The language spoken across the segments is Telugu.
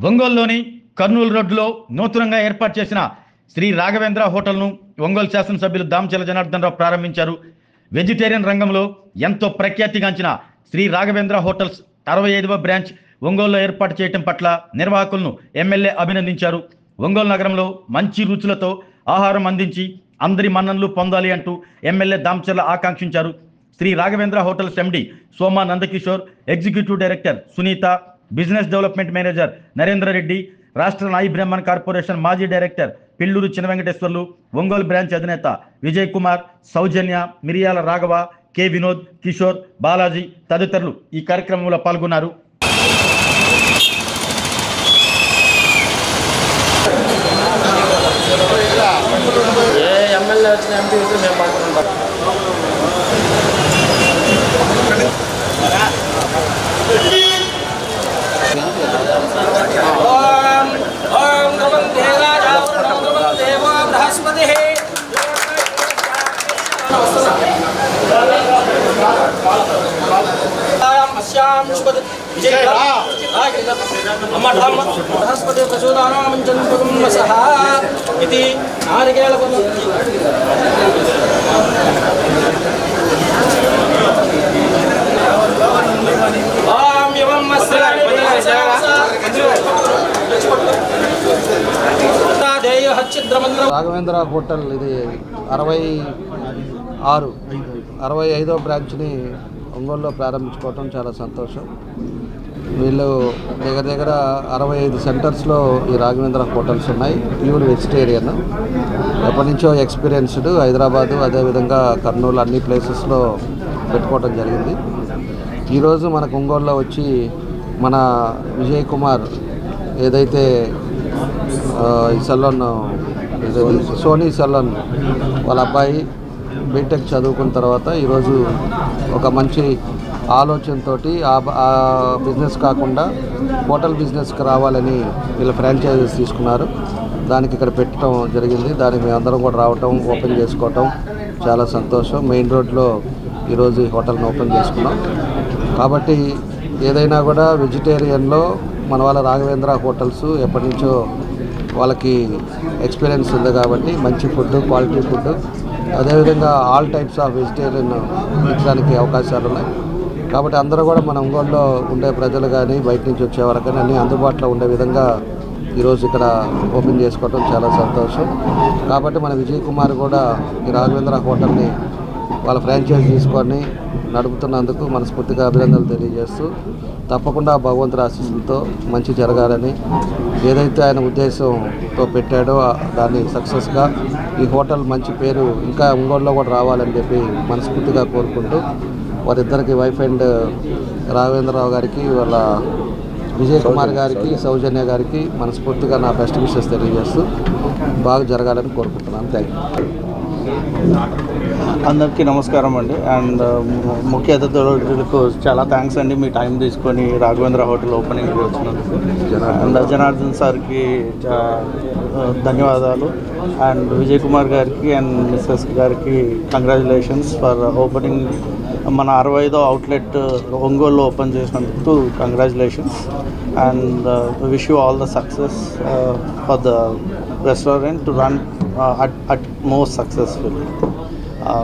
ఒంగోలులోని కర్నూలు రోడ్డులో నూతనంగా ఏర్పాటు చేసిన శ్రీ రాఘవేంద్ర హోటల్ను ఒంగోలు శాసనసభ్యులు దామచల జనార్దన్ రావు ప్రారంభించారు. వెజిటేరియన్ రంగంలో ఎంతో ప్రఖ్యాతిగాంచిన శ్రీ రాఘవేంద్ర హోటల్స్ 65వ బ్రాంచ్ ఒంగోలులో ఏర్పాటు చేయడం పట్ల నిర్వాహకులను ఎమ్మెల్యే అభినందించారు. ఒంగోలు నగరంలో మంచి రుచులతో ఆహారం అందించి అందరి మన్ననలు పొందాలి అంటూ ఎమ్మెల్యే దామచల ఆకాంక్షించారు. Sri Raghavendra hotels MD Soma Nandakishore, executive director Sunitha, business development manager Narendra Reddy, రాష్ట్ర నాయి బ్రాహ్మణ్ కార్పొరేషన్ మాజీ డైరెక్టర్ పిల్లూరు చిన్న వెంకటేశ్వర్లు, ఒంగోలు బ్రాంచ్ అధినేత విజయ్ కుమార్, సౌజన్య, మిరియాల రాఘవ, కె వినోద్, కిషోర్, బాలాజీ తదితరులు ఈ కార్యక్రమంలో పాల్గొన్నారు. రాఘవేంద్ర హోటల్ ఇది 65వ బ్రాంచ్ని ఒంగోలులో ప్రారంభించుకోవటం చాలా సంతోషం. వీళ్ళు దగ్గర 65 సెంటర్స్లో ఈ రాఘవేంద్ర హోటల్స్ ఉన్నాయి. ప్యూర్ వెజిటేరియన్, ఎప్పటి నుంచో ఎక్స్పీరియన్స్డ్. హైదరాబాదు అదేవిధంగా కర్నూలు అన్ని ప్లేసెస్లో పెట్టుకోవటం జరిగింది. ఈరోజు మనకు ఒంగోలులో వచ్చి మన విజయ్ కుమార్ ఏదైతే ఈ సెలూన్ సోనీ సెలూన్ వాళ్ళ అబ్బాయి బీటెక్ చదువుకున్న తర్వాత ఈరోజు ఒక మంచి ఆలోచనతో ఆ బిజినెస్ కాకుండా హోటల్ బిజినెస్కి రావాలని వీళ్ళు ఫ్రాంచైజీస్ తీసుకున్నారు. దానికి ఇక్కడ పెట్టడం జరిగింది. దానికి మేమందరం కూడా రావటం, ఓపెన్ చేసుకోవటం చాలా సంతోషం. మెయిన్ రోడ్లో ఈరోజు ఈ హోటల్ని ఓపెన్ చేసుకున్నాం. కాబట్టి ఏదైనా కూడా వెజిటేరియన్లో మన వాళ్ళ రాఘవేంద్ర హోటల్స్ ఎప్పటి నుంచో వాళ్ళకి ఎక్స్పీరియన్స్ ఉంది కాబట్టి మంచి ఫుడ్, క్వాలిటీ ఫుడ్, అదేవిధంగా ఆల్ టైప్స్ ఆఫ్ వెజిటేరియన్ ఇచ్చడానికి అవకాశాలు ఉన్నాయి. కాబట్టి అందరూ కూడా మన ఒంగోలులో ఉండే ప్రజలు కానీ బయట నుంచి వచ్చేవారు కానీ అన్నీ అందుబాటులో ఉండే విధంగా ఈరోజు ఇక్కడ ఓపెన్ చేసుకోవడం చాలా సంతోషం. కాబట్టి మన విజయ్ కుమార్ కూడా ఈ రాఘవేంద్ర హోటల్ని వాళ్ళ ఫ్రాంచైజీ తీసుకొని నడుపుతున్నందుకు మనస్ఫూర్తిగా అభినందనలు తెలియజేస్తూ, తప్పకుండా భగవంతుడి ఆశీస్సులతో మంచి జరగాలని, ఏదైతే ఆయన ఉద్దేశంతో పెట్టాడో దాన్ని సక్సెస్గా ఈ హోటల్ మంచి పేరు ఇంకా ఒంగోలులో కూడా రావాలని చెప్పి మనస్ఫూర్తిగా కోరుకుంటూ, వారిద్దరికి వైఫ్ అండ్ రాఘవేంద్రరావు గారికి, వాళ్ళ విజయ్ కుమార్ గారికి, సౌజన్య గారికి మనస్ఫూర్తిగా నా బెస్ట్ విషెస్ తెలియజేస్తూ బాగా జరగాలని కోరుకుంటున్నాను. Thank you. అందరికీ నమస్కారం అండి. అండ్ ముఖ్య అతిథులకు చాలా థ్యాంక్స్ అండి, మీ టైం తీసుకొని రాఘవేంద్ర హోటల్ ఓపెనింగ్కి వచ్చినందుకు. అండ్ జనార్దన్ సార్కి ధన్యవాదాలు. అండ్ విజయ్ కుమార్ గారికి అండ్ మిస్సెస్ గారికి కంగ్రాచులేషన్స్ ఫర్ ఓపెనింగ్. మన 65వ అవుట్లెట్ ఒంగోలులో ఓపెన్ చేసినందుకు congratulations. And wish you all the success for the restaurant to run at most successful.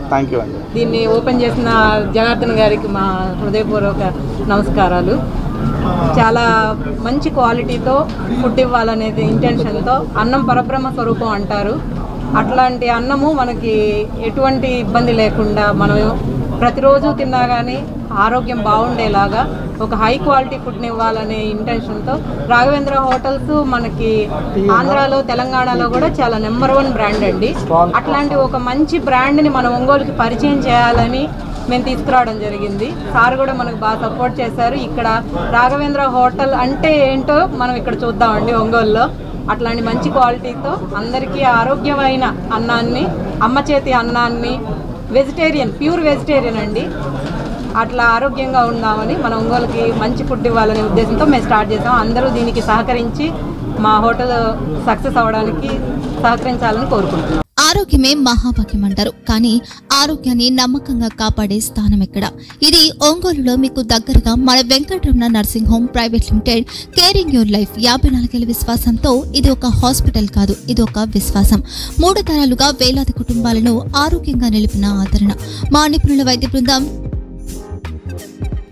Thank you అండి. దీన్ని ఓపెన్ చేసిన జనార్దన్ గారికి మా హృదయపూర్వక నమస్కారాలు. చాలా మంచి క్వాలిటీతో ఫుడ్ ఇవ్వాలనేది ఇంటెన్షన్తో, అన్నం పరబ్రహ్మ స్వరూపం అంటారు. అట్లాంటి అన్నము మనకి ఎటువంటి ఇబ్బంది లేకుండా మనం ప్రతిరోజు తిన్నా కానీ ఆరోగ్యం బాగుండేలాగా ఒక హై క్వాలిటీ ఫుడ్ని ఇవ్వాలనే ఇంటెన్షన్తో రాఘవేంద్ర హోటల్స్ మనకి ఆంధ్రాలో, తెలంగాణలో కూడా చాలా నెంబర్ 1 బ్రాండ్ అండి. అట్లాంటి ఒక మంచి బ్రాండ్ని మనం ఒంగోలుకి పరిచయం చేయాలని మేము తీసుకురావడం జరిగింది. సార్ కూడా మనకు బాగా సపోర్ట్ చేశారు. ఇక్కడ రాఘవేంద్ర హోటల్ అంటే ఏంటో మనం ఇక్కడ చూద్దామండి ఒంగోలులో. అట్లాంటి మంచి క్వాలిటీతో అందరికీ ఆరోగ్యమైన అన్నాన్ని, అమ్మ చేతి అన్నాన్ని, వెజిటేరియన్, ప్యూర్ వెజిటేరియన్ అండి, అట్లా ఆరోగ్యంగా ఉందామని మన ఒంగోలుకి మంచి ఫుడ్ ఇవ్వాలనే ఉద్దేశంతో మేము స్టార్ట్ చేసాం. అందరూ దీనికి సహకరించి మా హోటల్ సక్సెస్ అవ్వడానికి సహకరించాలని కోరుకుంటున్నాం. ఆరోగ్యమే మహాభాగ్యం అంటారు. కానీ ఆరోగ్యాన్ని నమ్మకంగా కాపాడే స్థానం ఎక్కడ? ఇది ఒంగోలులో మీకు దగ్గరగా మన Venkataramana nursing home private limited. Caring your life 54 ఏళ్ల విశ్వాసంతో ఇది ఒక హాస్పిటల్ కాదు, ఇది ఒక విశ్వాసం. 3 తరాలుగా వేలాది కుటుంబాలను ఆరోగ్యంగా నిలిపిన ఆదరణ. మా నిపుణుల వైద్య బృందం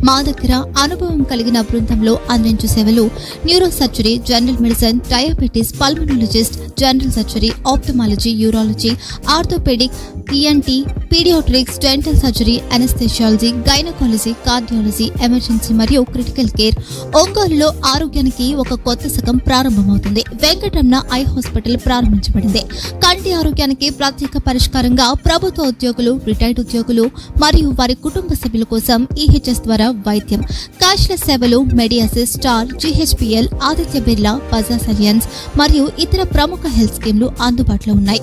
మా దగ్గర అనుభవం కలిగిన బృందంలో అందించే సేవలు neuro surgery, general medicine, diabetes, pulmonologist, general surgery, ophthalmology, urology, orthopaedic, ENT, paediatrics, dental surgery, anaesthesiology, gynaecology, cardiology, emergency మరియు క్రిటికల్ కేర్. ఒంగోలులో ఆరోగ్యానికి ఒక కొత్త శకం ప్రారంభమవుతుంది. వెంకటరమణ ఐ హాస్పిటల్ ప్రారంభించబడింది. కంటి ఆరోగ్యానికి ప్రత్యేక పరిష్కారంగా ప్రభుత్వ ఉద్యోగులు, రిటైర్డ్ ఉద్యోగులు మరియు వారి కుటుంబ సభ్యుల కోసం ఈహెచ్ఎస్ ద్వారా వైద్యం. క్యాష్లెస్ సేవలు MediAssist, Star, GHPL, Aditya Birla, Bajaj Allianz మరియు ఇతర ప్రముఖ హెల్త్ స్కీమ్లు అందుబాటులో ఉన్నాయి.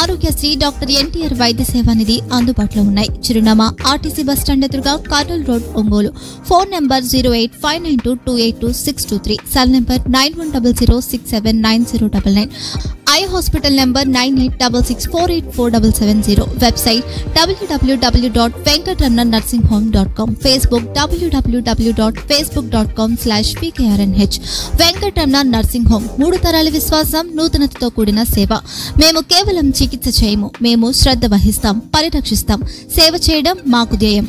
ఆరోగ్యశ్రీ, డాక్టర్ ఎన్టీఆర్ వైద్య సేవా నిధి అందుబాటులో ఉన్నాయి. చిరునామా ఆర్టీసీ బస్టాండ్ ఎదురుగా, Kurnool road, Ongole. Phone number 08592282623, cell number 9100679099. Eye hospital number 9866484770. Website www.venkatramananursinghome.com. Facebook www.facebook.com/pkrnh. Venkataramana nursing home 3 తరాల విశ్వాసం, నూతనతతో కూడిన సేవ. మేము కేవలం చికిత్స చేయము, మేము శ్రద్ధ వహిస్తాం, పరిరక్షిస్తాం. సేవ చేయడం మాకు ధ్యేయం.